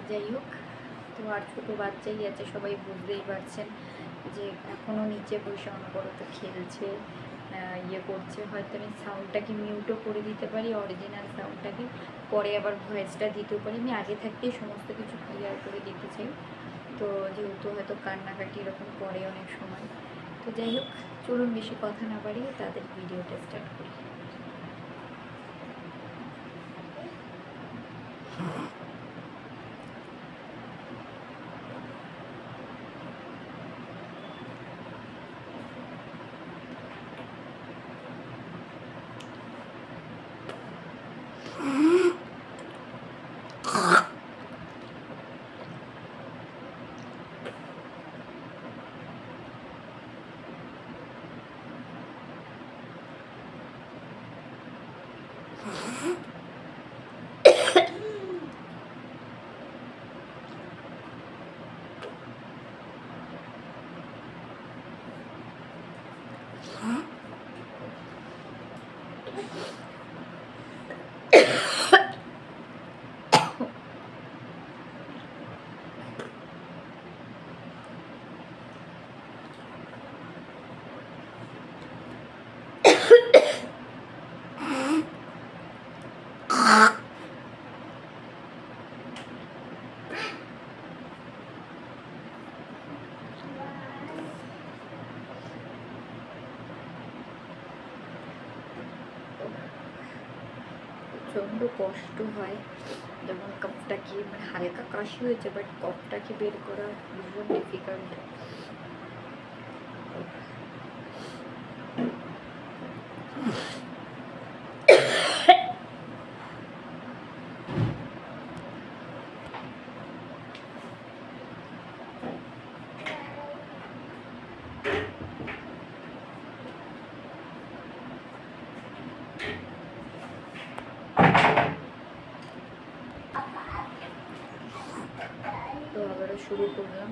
যাই হোক, তো আর ছোটো বাচ্চাই আছে, সবাই বুঝতেই পারছেন যে এখনও নিচে বসে অনবরত খেলছে, ইয়ে করছে। হয়তো আমি সাউন্ডটাকে মিউটও করে দিতে পারি, অরিজিনাল সাউন্ডটাকে, পরে আবার ভয়েসটা দিতেও পারি। আমি আগে থাকতেই সমস্ত কিছু ক্লিয়ার করে দিতে চাই, তো যেহেতু হয়তো কান্নাকাটি এরকম করে অনেক সময়। তো যাই হোক, চলুন বেশি কথা না বাড়িয়ে তাদের ভিডিওটা স্টার্ট করি। প্রচণ্ড কষ্ট হয় যখন কফটাকে, মানে হালকা কাশি হয়েছে, বাট কফটাকে বের করা ভীষণ ডিফিকাল্ট। তো আবারও শুরু করলাম।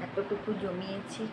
এতটুকু জমিয়েছি,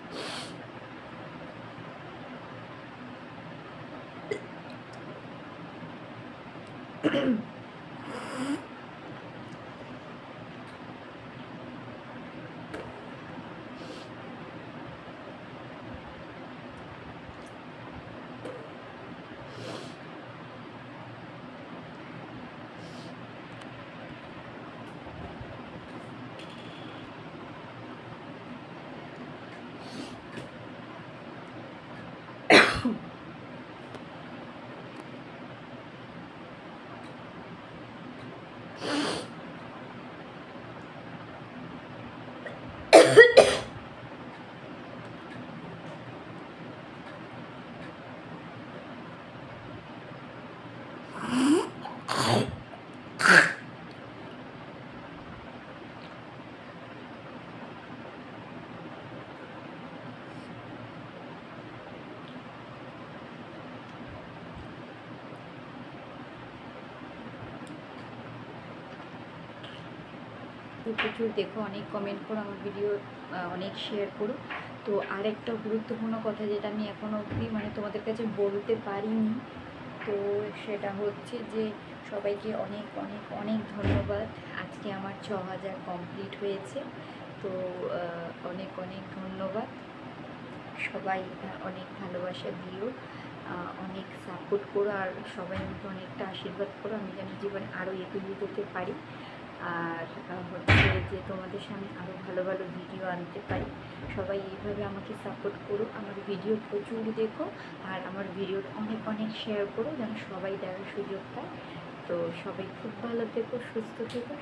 প্রচুর দেখো, অনেক কমেন্ট করো, আমার ভিডিও অনেক শেয়ার করো। তো আরেকটা গুরুত্বপূর্ণ কথা যেটা আমি এখনও অবধি মানে তোমাদের কাছে বলতে পারিনি, তো সেটা হচ্ছে যে সবাইকে অনেক অনেক অনেক ধন্যবাদ। আজকে আমার ৬,০০০ কমপ্লিট হয়েছে। তো অনেক অনেক ধন্যবাদ সবাই, অনেক ভালোবাসা দিও, অনেক সাপোর্ট করো, আর সবাই আমাকে অনেকটা আশীর্বাদ করো আমি যেন জীবনে আরও এগিয়ে যেতে পারি, আর হচ্ছে যে তোমাদের সামনে আরও ভালো ভালো ভিডিও আনতে পারি। সবাই এইভাবে আমাকে সাপোর্ট করো, আমার ভিডিও প্রচুর দেখো, আর আমার ভিডিও অনেক অনেক শেয়ার করো যেন সবাই দেখার সুযোগ পায়। তো সবাই খুব ভালো থেকো, সুস্থ থেকো।